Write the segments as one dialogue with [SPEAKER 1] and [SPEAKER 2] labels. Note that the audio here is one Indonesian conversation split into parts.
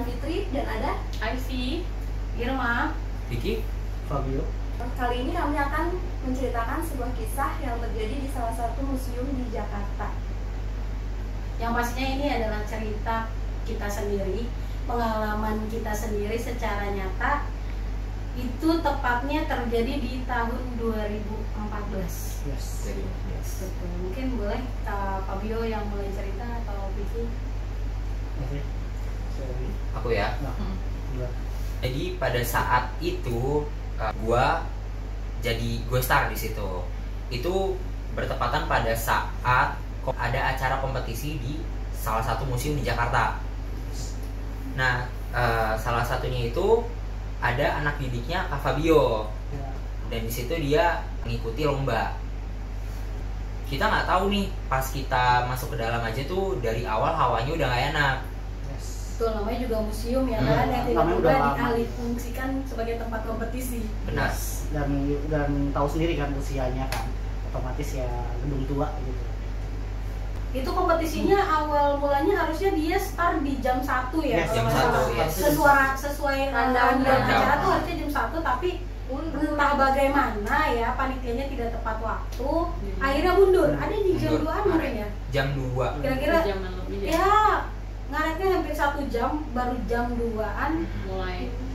[SPEAKER 1] Fitri dan ada
[SPEAKER 2] Aisy, Irma,
[SPEAKER 3] Vicky,
[SPEAKER 4] Fabio.
[SPEAKER 1] Kali ini kami akan menceritakan sebuah kisah yang terjadi di salah satu museum di Jakarta.
[SPEAKER 2] yang pastinya ini adalah cerita kita sendiri, pengalaman kita sendiri secara nyata. Itu tepatnya terjadi di tahun 2014.
[SPEAKER 4] Yes.
[SPEAKER 2] Betul. Mungkin boleh Kak Fabio yang mulai cerita atau Vicky?
[SPEAKER 4] Oke. Sorry.
[SPEAKER 3] aku ya.
[SPEAKER 4] Nah, gila.
[SPEAKER 3] Jadi pada saat itu gue start di situ. Itu bertepatan pada saat ada acara kompetisi di salah satu museum di Jakarta. Nah, salah satunya itu ada anak didiknya Kak Fabio,
[SPEAKER 4] Ya.
[SPEAKER 3] dan di situ dia mengikuti lomba. Kita nggak tahu nih, pas kita masuk ke dalam aja tuh dari awal hawanya udah nggak enak.
[SPEAKER 4] Yes.
[SPEAKER 2] Betul, namanya juga museum ya kan, yang
[SPEAKER 4] Namanya
[SPEAKER 2] tiba-tiba
[SPEAKER 4] udah lama.
[SPEAKER 2] dialih fungsikan sebagai tempat kompetisi.
[SPEAKER 3] Benar.
[SPEAKER 4] Yes. Dan tahu sendiri kan usianya kan, otomatis ya gedung tua gitu.
[SPEAKER 2] Itu kompetisinya awal mulanya harusnya dia start di jam 1 ya.
[SPEAKER 4] Yes,
[SPEAKER 2] kalau
[SPEAKER 3] jam
[SPEAKER 2] nggak
[SPEAKER 3] 1,
[SPEAKER 2] salah.
[SPEAKER 3] yes.
[SPEAKER 2] Sesuai rundown
[SPEAKER 1] Rundown.
[SPEAKER 2] acara tuh harusnya jam 1, tapi entah bagaimana ya panitianya tidak tepat waktu, akhirnya mundur. Ada di jam
[SPEAKER 3] Mundur.
[SPEAKER 2] 2-an mungkin ya.
[SPEAKER 3] Jam 2.
[SPEAKER 2] Kira-kira
[SPEAKER 5] jaman lebih ya,
[SPEAKER 2] ya ngaretnya hampir 1 jam, baru jam 2-an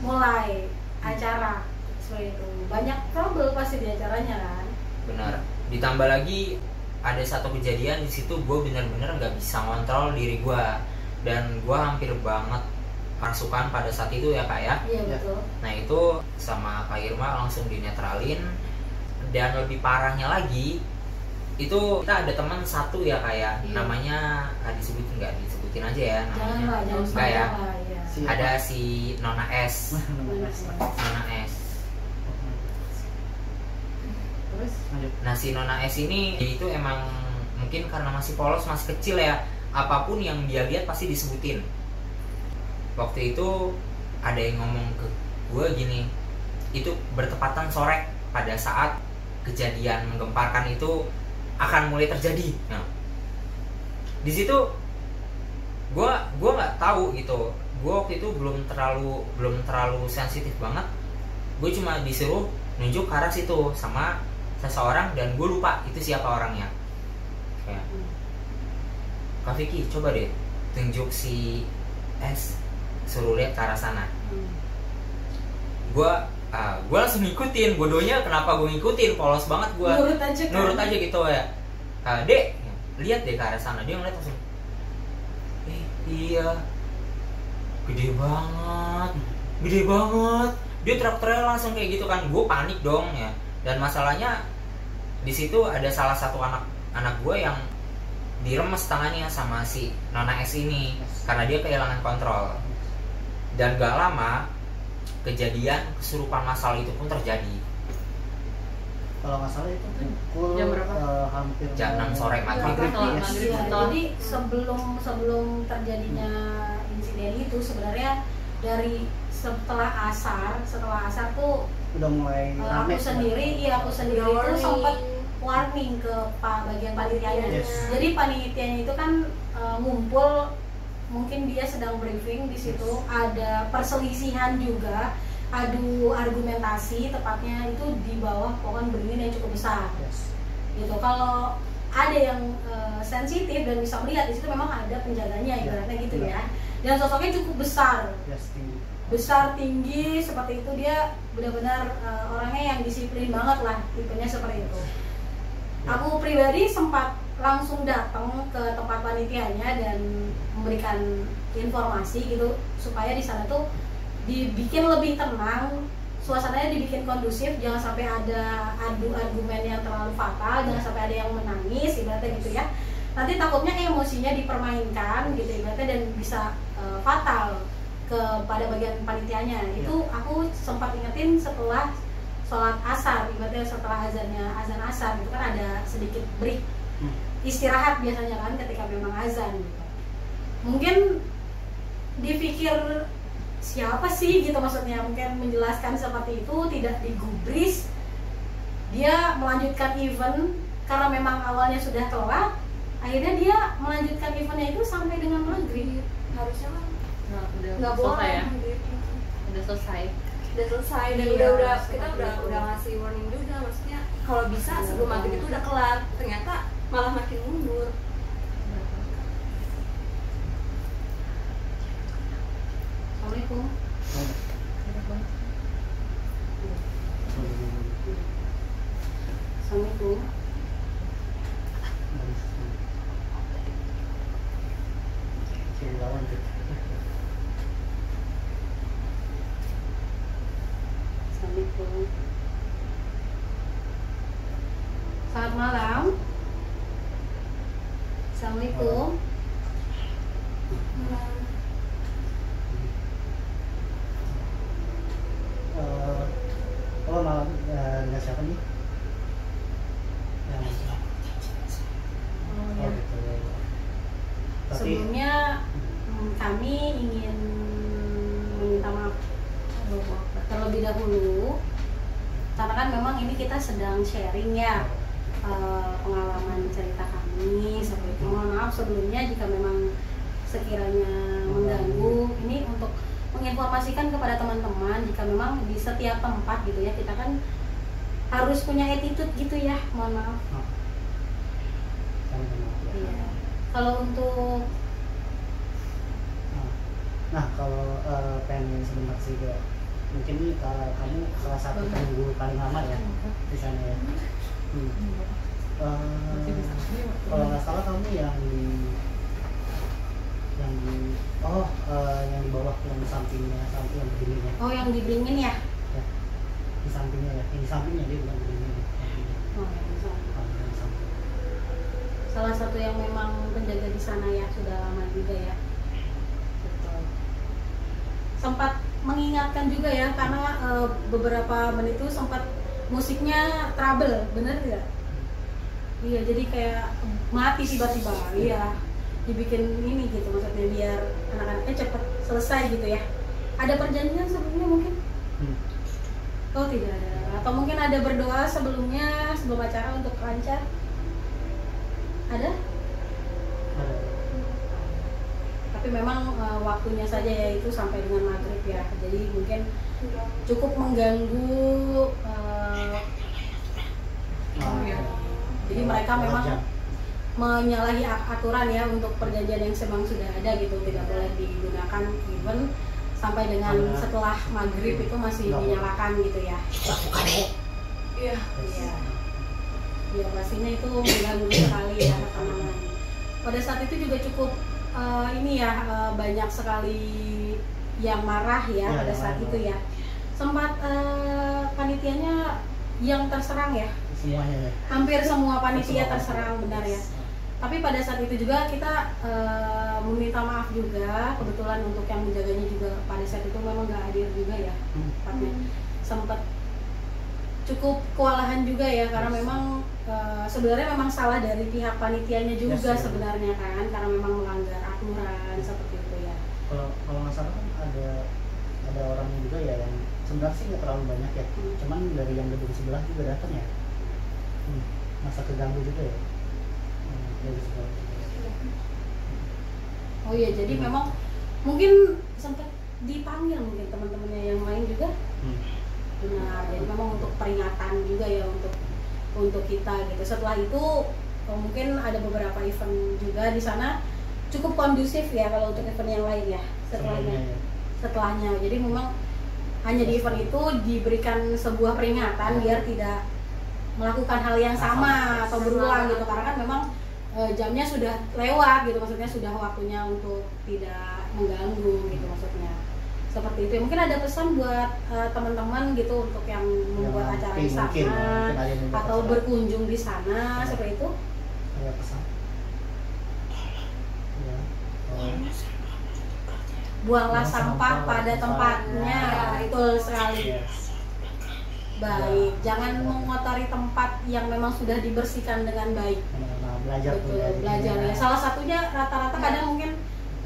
[SPEAKER 2] mulai acara seperti itu. Banyak trouble pasti di acaranya kan.
[SPEAKER 3] Benar. Ditambah lagi ada satu kejadian di situ, gue bener-bener nggak bisa ngontrol diri gue, dan gue hampir banget kerasukan pada saat itu ya Kak ya.
[SPEAKER 2] Iya
[SPEAKER 4] Ya.
[SPEAKER 2] betul.
[SPEAKER 3] Nah itu sama Kak Irma langsung dinetralin. Dan lebih parahnya lagi, itu kita ada teman satu ya Kak ya,
[SPEAKER 2] Iya.
[SPEAKER 3] namanya disebutin nggak, disebutin aja ya
[SPEAKER 2] Jangan
[SPEAKER 3] namanya.
[SPEAKER 2] lah, jangan
[SPEAKER 3] Enggak ya.
[SPEAKER 2] sampai lah, ya.
[SPEAKER 4] Siapa?
[SPEAKER 3] Ada si Nona S. Nona S.
[SPEAKER 2] Terus
[SPEAKER 4] Lanjut.
[SPEAKER 3] Nah si Nona S ini dia itu emang mungkin karena masih polos, masih kecil ya, apapun yang dia lihat pasti disebutin. Waktu itu ada yang ngomong ke gue gini, itu bertepatan sore pada saat kejadian menggemparkan itu akan mulai terjadi. Nah, di situ gue nggak tahu gitu. Gue waktu itu belum terlalu sensitif banget. Gue cuma disuruh nunjuk ke arah situ sama seseorang, dan gue lupa itu siapa orangnya. Kayak, Kak Vicky coba deh tunjuk si S, suruh lihat ke arah sana. Gue langsung ngikutin. Bodohnya kenapa gue ngikutin, polos banget gue.
[SPEAKER 2] nurut aja
[SPEAKER 3] Gitu ya. Dek, lihat deh ke arah sana. Dia ngeliat langsung, iya, gede banget. Dia teriak-teriak langsung kayak gitu kan. Gue panik dong ya. Dan masalahnya di situ ada salah satu anak gue yang diremes tangannya sama si Nona S ini karena dia kehilangan kontrol. Dan gak lama kejadian kesurupan massal itu pun terjadi.
[SPEAKER 4] Kalau nggak salah itu pukul
[SPEAKER 5] Jam berapa?
[SPEAKER 4] Hampir
[SPEAKER 3] Jam 6 sore maghrib.
[SPEAKER 5] Setelah
[SPEAKER 4] Yes.
[SPEAKER 5] maghrib.
[SPEAKER 2] Iya, jadi sebelum terjadinya insiden itu sebenarnya dari setelah asar tuh
[SPEAKER 4] udah mulai rame.
[SPEAKER 2] aku sendiri itu sempat warning ke bagian panitianya.
[SPEAKER 4] Yes.
[SPEAKER 2] Jadi panitianya itu kan ngumpul, mungkin dia sedang briefing di situ, ada perselisihan juga, adu argumentasi tepatnya itu di bawah pohon beringin yang cukup besar.
[SPEAKER 4] Yes.
[SPEAKER 2] Gitu. Kalau ada yang sensitif dan bisa melihat di situ memang ada penjaganya ibaratnya gitu ya. Dan sosoknya cukup besar.
[SPEAKER 4] Yes, tinggi.
[SPEAKER 2] Besar, tinggi, seperti itu. Dia benar-benar orangnya yang disiplin banget lah, tipenya seperti itu. Aku pribadi sempat langsung datang ke tempat panitianya dan memberikan informasi gitu supaya di sana tuh dibikin lebih tenang, suasananya dibikin kondusif, jangan sampai ada adu argumen yang terlalu fatal, jangan sampai ada yang menangis ibaratnya gitu ya. Nanti takutnya emosinya dipermainkan gitu ibaratnya dan bisa fatal kepada bagian panitianya. Itu aku sempat ingetin setelah sholat asar, ibaratnya setelah azan asar itu kan ada sedikit break istirahat biasanya kan ketika memang azan gitu. Mungkin dipikir siapa sih gitu, maksudnya mungkin menjelaskan seperti itu, tidak digubris, dia melanjutkan event karena memang awalnya sudah telat, akhirnya dia melanjutkan eventnya itu sampai dengan maghrib.
[SPEAKER 1] Harusnya kan
[SPEAKER 5] Nah, udah
[SPEAKER 1] nggak
[SPEAKER 5] selesai
[SPEAKER 1] boleh
[SPEAKER 5] ya,
[SPEAKER 1] gitu.
[SPEAKER 5] udah selesai.
[SPEAKER 1] Udah selesai dan
[SPEAKER 2] Iya,
[SPEAKER 1] udah kita
[SPEAKER 2] seperti itu.
[SPEAKER 1] udah ngasih warning juga, maksudnya kalau bisa sebelum maghrib itu udah kelar, ternyata malah makin mundur.
[SPEAKER 2] Assalamualaikum. Assalamualaikum.
[SPEAKER 4] Lawan tuh.
[SPEAKER 2] Assalamualaikum. Selamat malam. Assalamualaikum.
[SPEAKER 4] Oh malam nggak siapa nih? Yang
[SPEAKER 2] Oh,
[SPEAKER 4] oh
[SPEAKER 2] ya.
[SPEAKER 4] gitu. Tapi
[SPEAKER 2] Sebelumnya kami ingin meminta maaf terlebih dahulu karena kan memang ini kita sedang sharing ya pengalaman cerita kami seperti itu. Mohon maaf sebelumnya jika memang sekiranya mengganggu. Ini untuk menginformasikan kepada teman-teman jika memang di setiap tempat gitu ya kita kan harus punya attitude gitu ya. Mohon maaf. Iya. Kalau untuk
[SPEAKER 4] nah kalau pengen sebentar sih kayak mungkin nih kamu salah satu penunggu paling lama ya di sana ya. Kalau nggak salah kamu yang di yang di bawah yang di sampingnya yang begininya
[SPEAKER 2] oh yang dibringin ya.
[SPEAKER 4] ya di sampingnya ya yang di sampingnya dia bukan begini
[SPEAKER 2] Oh, yang di sana.
[SPEAKER 4] di samping.
[SPEAKER 2] Salah satu yang memang penjaga di sana ya sudah lama juga ya. Betul. Sempat mengingatkan juga ya karena beberapa menit itu sempat musiknya trouble, bener nggak? Iya, jadi kayak mati tiba-tiba. Iya, dibikin ini gitu maksudnya biar anak-anaknya cepet selesai gitu ya. Ada perjanjian sebelumnya mungkin? Oh tidak ada. Atau mungkin ada berdoa sebelumnya sebelum acara untuk lancar? Ada?
[SPEAKER 4] Ada.
[SPEAKER 2] Tapi memang waktunya saja ya itu sampai dengan maghrib ya. Jadi mungkin cukup mengganggu. Jadi mereka memang menyalahi aturan ya untuk perjanjian yang memang sudah ada gitu, tidak boleh digunakan even sampai dengan setelah maghrib itu masih dinyalakan gitu ya.
[SPEAKER 1] Iya.
[SPEAKER 2] Iya. Ya pastinya itu mengganggu sekali ya teman-teman. Pada saat itu juga cukup ini ya banyak sekali yang marah ya pada saat itu ya. Sempat panitianya yang terserang ya.
[SPEAKER 4] Semuanya ya.
[SPEAKER 2] Hampir semua panitia terserang benar ya. Tapi pada saat itu juga kita meminta maaf juga, kebetulan untuk yang menjaganya juga pada saat itu memang nggak hadir juga ya. Tepatnya sempat cukup kewalahan juga ya karena memang sebenarnya memang salah dari pihak panitianya juga sebenarnya kan karena memang melanggar aturan seperti itu ya.
[SPEAKER 4] Kalau nggak salah kan ada orang juga ya yang sebenarnya sih nggak terlalu banyak ya, cuman dari yang gedung sebelah juga datang ya. Masa keganggu juga ya. Dari sebelah juga.
[SPEAKER 2] Oh iya, jadi memang mungkin sempat dipanggil mungkin teman-temannya yang lain juga. Benar, jadi memang untuk peringatan juga ya untuk kita gitu. Setelah itu mungkin ada beberapa event juga di sana cukup kondusif ya kalau untuk event yang lain ya setelahnya. Jadi memang hanya di event itu diberikan sebuah peringatan biar tidak melakukan hal yang sama atau berulang gitu karena kan memang jamnya sudah lewat gitu, maksudnya sudah waktunya untuk tidak mengganggu gitu maksudnya. Seperti itu. Mungkin ada pesan buat teman-teman gitu untuk yang membuat acara di sana atau berkunjung di sana seperti itu.
[SPEAKER 4] Ada pesan. Ya.
[SPEAKER 2] Buanglah sampah pada tempatnya. Betul sekali. Baik, jangan mengotori tempat yang memang sudah dibersihkan dengan baik.
[SPEAKER 4] Belajar
[SPEAKER 2] belajar ya. Salah satunya rata-rata kadang mungkin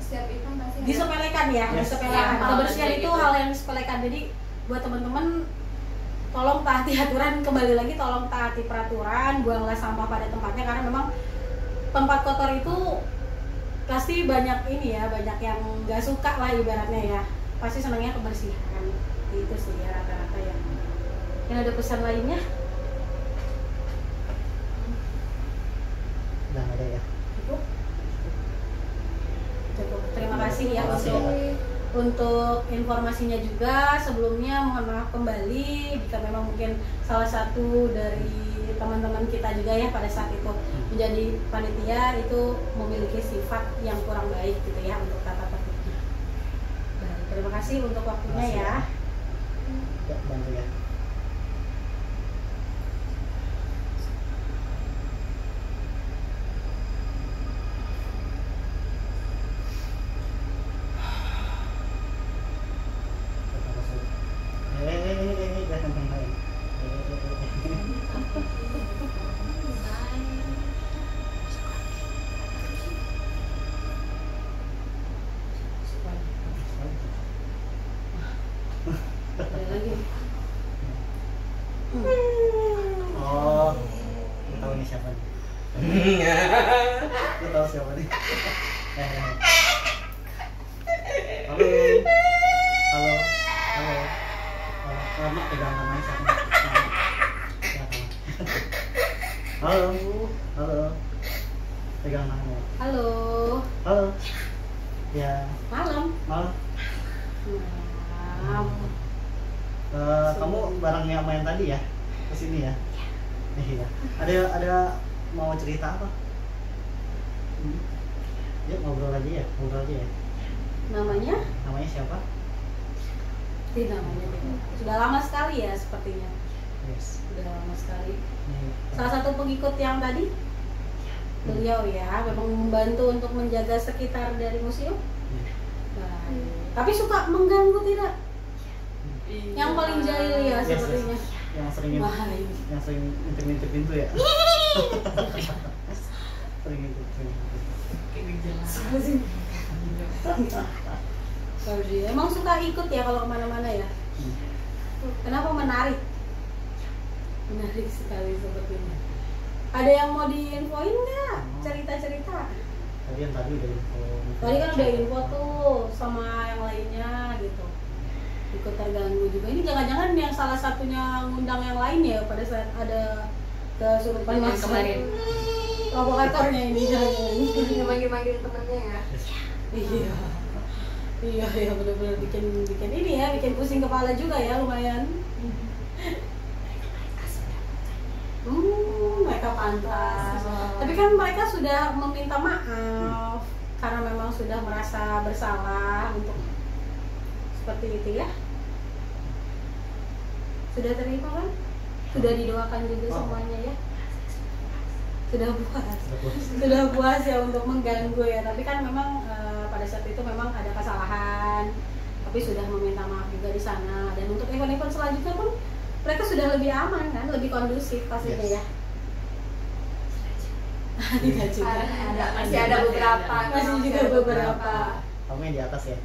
[SPEAKER 1] Setiap event pasti
[SPEAKER 2] disepelekan ya, disepelekan. Kebersihan itu hal yang disepelekan. Jadi buat teman-teman tolong taati aturan, kembali lagi tolong taati peraturan, buanglah sampah pada tempatnya karena memang tempat kotor itu pasti banyak ini ya, banyak yang nggak suka lah ibaratnya ya, pasti senangnya kebersihan. Itu sih ya rata-rata yang ada pesan lainnya.
[SPEAKER 4] Udah nggak ada ya.
[SPEAKER 2] Cukup. Terima kasih ya
[SPEAKER 4] Terima kasih
[SPEAKER 2] untuk informasinya juga. Sebelumnya mohon maaf kembali jika memang mungkin salah satu dari teman-teman kita juga ya pada saat itu menjadi panitia itu memiliki sifat yang kurang baik gitu ya untuk tata tertibnya. Baik, terima kasih untuk waktunya ya.
[SPEAKER 4] Ya, bantu ya. Jangan main-main.
[SPEAKER 2] Ada lagi.
[SPEAKER 4] Oh, lu tahu ini siapa nih? Lu tahu siapa nih? Halo, halo, halo. Selamat pegang tangan siapa? Halo, halo. Pegang tangannya.
[SPEAKER 2] Halo.
[SPEAKER 4] Halo. Ya,
[SPEAKER 2] Malam.
[SPEAKER 4] malam.
[SPEAKER 2] Malam.
[SPEAKER 4] Kamu barengnya sama yang tadi ya? Kesini ya? Iya. Ada mau cerita apa? Yuk ngobrol aja ya, ngobrol aja ya.
[SPEAKER 2] Namanya?
[SPEAKER 4] Namanya siapa?
[SPEAKER 2] Tidak namanya tidak. Sudah lama sekali ya sepertinya.
[SPEAKER 4] Yes.
[SPEAKER 2] Sudah lama sekali.
[SPEAKER 4] Nih,
[SPEAKER 2] Salah satu pengikut yang tadi beliau ya memang membantu untuk menjaga sekitar dari museum. Baik. Tapi suka mengganggu tidak? Yang paling jahil ya
[SPEAKER 4] Yes,
[SPEAKER 2] sepertinya.
[SPEAKER 4] yang sering
[SPEAKER 2] Baik.
[SPEAKER 4] yang sering ngintip pintu ya. Sering ngintip pintu.
[SPEAKER 2] Emang suka ikut ya kalau kemana-mana ya? Kenapa menarik? Menarik sekali sepertinya. Ada yang mau diinfoin nggak? Cerita-cerita.
[SPEAKER 4] Tadi udah info.
[SPEAKER 2] Tadi kan udah info tuh sama yang lainnya gitu. Ikut terganggu juga. Ini jangan-jangan yang salah satunya ngundang yang lain ya pada saat ada kesurupan
[SPEAKER 1] Yang
[SPEAKER 2] Mas
[SPEAKER 1] kemarin.
[SPEAKER 2] provokatornya ini jangan-jangan.
[SPEAKER 1] Yang manggil-manggil temennya ya.
[SPEAKER 2] Iya. Iya benar-benar bikin ini ya, bikin pusing kepala juga ya lumayan. Mereka pantas. Tapi kan mereka sudah meminta maaf karena memang sudah merasa bersalah untuk seperti itu ya. Sudah terima kan? Sudah didoakan juga semuanya ya. Sudah puas ya untuk mengganggu ya. Tapi kan memang pada saat itu memang ada kesalahan. Tapi sudah meminta maaf juga di sana. Dan untuk event-event selanjutnya pun mereka sudah lebih aman kan, lebih kondusif pastinya ya. Tidak juga.
[SPEAKER 1] Masih ada beberapa.
[SPEAKER 2] Masih juga beberapa.
[SPEAKER 4] Kamu yang di atas ya?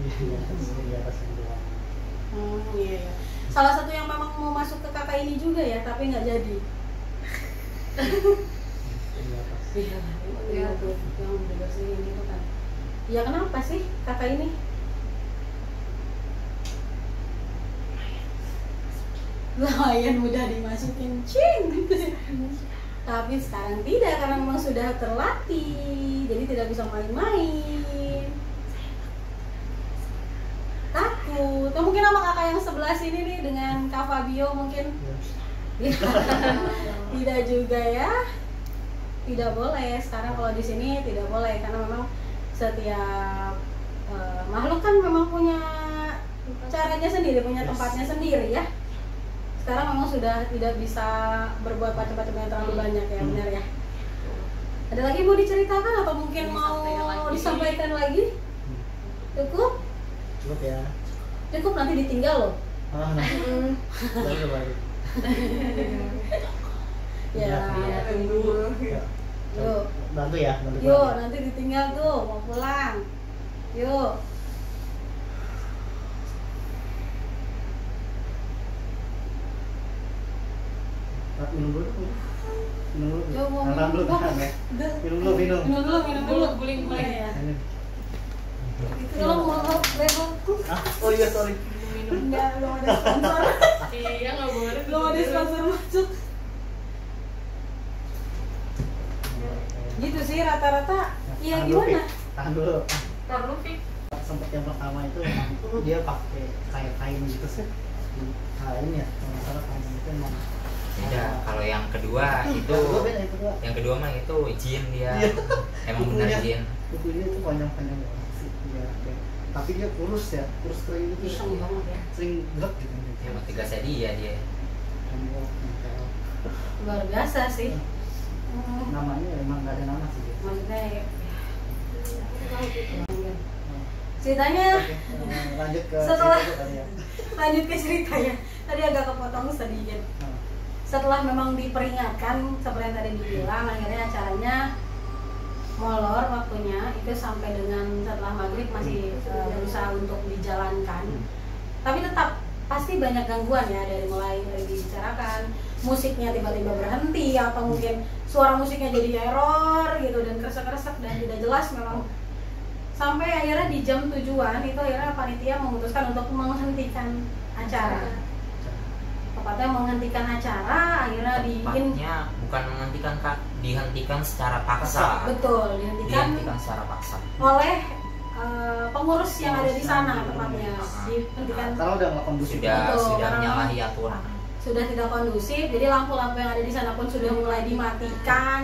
[SPEAKER 4] Di atas yang dua.
[SPEAKER 2] Iya. Salah satu yang memang mau masuk ke kakak ini juga ya, tapi nggak jadi.
[SPEAKER 4] Di atas.
[SPEAKER 2] Iya. Yang dibersihin gitu kan. Ya kenapa sih kakak ini? Lumayan mudah dimasukin, cing. Tapi sekarang tidak karena memang sudah terlatih, jadi tidak bisa main-main. Takut. Atau mungkin sama kakak yang sebelah sini nih dengan Kak Fabio mungkin. Tidak juga ya. Tidak boleh. Sekarang kalau di sini tidak boleh karena memang setiap makhluk kan memang punya caranya sendiri, punya tempatnya sendiri ya. Sekarang memang sudah tidak bisa berbuat macam-macam yang terlalu banyak ya, benar ya. Ada lagi mau diceritakan atau mungkin mau disampaikan lagi? Cukup?
[SPEAKER 4] Cukup ya.
[SPEAKER 2] Cukup, nanti ditinggal loh.
[SPEAKER 4] Baru balik.
[SPEAKER 2] Ya,
[SPEAKER 1] Tunggu.
[SPEAKER 4] Ya.
[SPEAKER 2] yuk.
[SPEAKER 4] Bantu ya, bantu.
[SPEAKER 2] Yuk, nanti ditinggal tuh, mau pulang. Yuk.
[SPEAKER 4] Minum dulu. Minum dulu.
[SPEAKER 2] Coba mau
[SPEAKER 4] Tahan dulu,
[SPEAKER 2] minum.
[SPEAKER 4] tahan ya.
[SPEAKER 2] Udah.
[SPEAKER 4] Minum dulu, minum.
[SPEAKER 2] Minum dulu.
[SPEAKER 5] Guling.
[SPEAKER 2] Iya.
[SPEAKER 4] Ini.
[SPEAKER 2] Itu lo mau levelku.
[SPEAKER 4] Ah, oh iya sorry.
[SPEAKER 2] Enggak, belum ada sponsor.
[SPEAKER 5] Iya nggak boleh.
[SPEAKER 2] Belum ada sponsor masuk. Gitu sih rata-rata. Iya
[SPEAKER 4] Tahan dulu,
[SPEAKER 2] gimana?
[SPEAKER 4] Fik. Tahan dulu.
[SPEAKER 5] Ntar lu Fik.
[SPEAKER 4] Sempet yang pertama itu emang dia pakai kayak kain gitu sih. Kain ya, kalau nggak salah kain itu emang.
[SPEAKER 3] Beda. Kalau yang kedua itu
[SPEAKER 4] Yang beda itu dua.
[SPEAKER 3] yang kedua mah itu jin dia.
[SPEAKER 4] Iya.
[SPEAKER 3] Emang benar
[SPEAKER 4] Bukunya.
[SPEAKER 3] jin.
[SPEAKER 4] Bukunya itu panjang-panjang banget sih. Iya, oke. Tapi dia kurus ya, kurus kering itu
[SPEAKER 2] Iseng banget ya.
[SPEAKER 4] sering gerak gitu.
[SPEAKER 3] Emang tugasnya dia.
[SPEAKER 2] Luar biasa sih.
[SPEAKER 4] Namanya emang nggak ada nama sih dia.
[SPEAKER 2] Maksudnya ya. Ceritanya
[SPEAKER 4] Oke, lanjut ke
[SPEAKER 2] Setelah-
[SPEAKER 4] cerita tadi ya.
[SPEAKER 2] lanjut ke ceritanya. Tadi agak kepotong sedikit.
[SPEAKER 4] Nah,
[SPEAKER 2] Setelah memang diperingatkan seperti yang tadi dibilang, akhirnya acaranya molor waktunya itu sampai dengan setelah maghrib masih berusaha untuk dijalankan. Tapi tetap pasti banyak gangguan ya, dari mulai dibicarakan, musiknya tiba-tiba berhenti atau mungkin suara musiknya jadi error gitu dan kresek-kresek dan tidak jelas memang. Sampai akhirnya di jam tujuan itu akhirnya panitia memutuskan untuk menghentikan acara. Tepatnya menghentikan acara, akhirnya
[SPEAKER 3] Tepatnya bukan menghentikan Kak, dihentikan secara paksa.
[SPEAKER 2] betul dihentikan
[SPEAKER 3] Dihentikan secara paksa.
[SPEAKER 2] oleh pengurus yang ada di sana tepatnya.
[SPEAKER 3] Ah.
[SPEAKER 2] Dihentikan
[SPEAKER 4] karena udah nggak kondusif.
[SPEAKER 3] Sudah
[SPEAKER 2] Betul,
[SPEAKER 3] sudah
[SPEAKER 2] karena-
[SPEAKER 3] menyalahi aturan.
[SPEAKER 2] sudah tidak kondusif, jadi lampu-lampu yang ada di sana pun sudah mulai dimatikan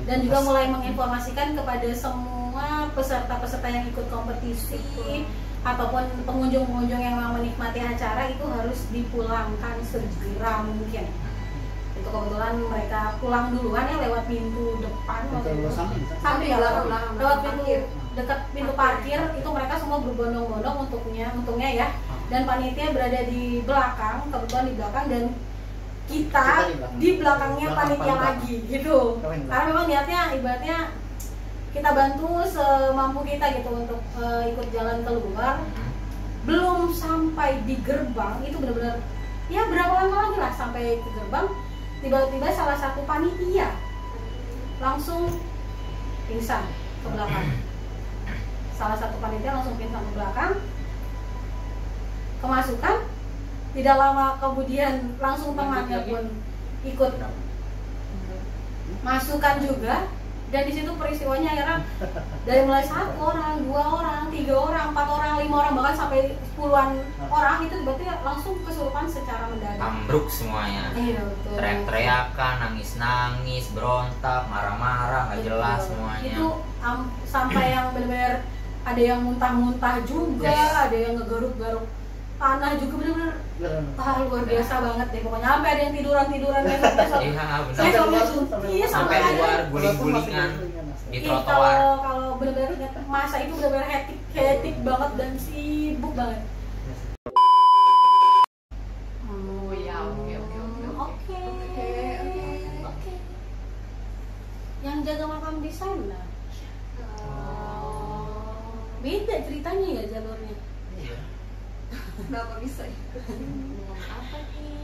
[SPEAKER 2] dan juga mulai menginformasikan kepada semua peserta-peserta yang ikut kompetisi ataupun pengunjung-pengunjung yang memang menikmati acara itu harus dipulangkan segera mungkin. Itu kebetulan mereka pulang duluan ya lewat pintu depan waktu
[SPEAKER 4] Betul,
[SPEAKER 2] itu.
[SPEAKER 4] samping.
[SPEAKER 2] Samping ya,
[SPEAKER 1] Belakang,
[SPEAKER 2] lewat pintu
[SPEAKER 1] parkir.
[SPEAKER 2] dekat pintu parkir itu mereka semua berbondong-bondong untungnya ya, dan panitia berada di belakang, kebetulan di belakang, dan kita di belakangnya
[SPEAKER 4] Belakang
[SPEAKER 2] panitia
[SPEAKER 4] paling
[SPEAKER 2] lagi gitu.
[SPEAKER 4] Keren,
[SPEAKER 2] Karena memang niatnya ibaratnya kita bantu semampu kita gitu untuk ikut jalan keluar. Belum sampai di gerbang itu benar-benar ya berapa lama lagi lah sampai ke gerbang, tiba-tiba salah satu panitia langsung pingsan ke belakang. Salah satu panitia langsung pingsan ke belakang, kemasukan. Tidak lama kemudian langsung temannya pun ikut masukkan juga, dan di situ peristiwanya akhirnya dari mulai 1 orang, 2 orang, 3 orang, 4 orang, 5 orang, bahkan sampai puluhan orang itu berarti langsung kesurupan secara mendadak.
[SPEAKER 3] Ambruk semuanya.
[SPEAKER 2] Iya betul.
[SPEAKER 3] Teriak-teriakan, nangis-nangis, berontak, marah-marah, nggak jelas
[SPEAKER 2] Betul.
[SPEAKER 3] semuanya.
[SPEAKER 2] Itu sampai yang benar-benar ada yang muntah-muntah juga,
[SPEAKER 3] Yes.
[SPEAKER 2] ada yang ngegaruk-garuk tanah juga, benar-benar luar biasa banget deh pokoknya. Sampai ada yang tiduran-tiduran yang biasa.
[SPEAKER 3] Iya benar.
[SPEAKER 2] Saya
[SPEAKER 4] luar,
[SPEAKER 2] iya,
[SPEAKER 3] Sampai
[SPEAKER 2] ada.
[SPEAKER 3] luar guling-gulingan di
[SPEAKER 2] Ih,
[SPEAKER 3] trotoar.
[SPEAKER 2] kalau benar-benar masa itu benar-benar hektik banget dan sibuk banget.
[SPEAKER 5] Oh ya, oke.
[SPEAKER 2] Oke. Yang jaga makam di sana. Beda ceritanya ya jalurnya.
[SPEAKER 1] Kenapa bisa ikut?
[SPEAKER 5] Ngomong apa nih?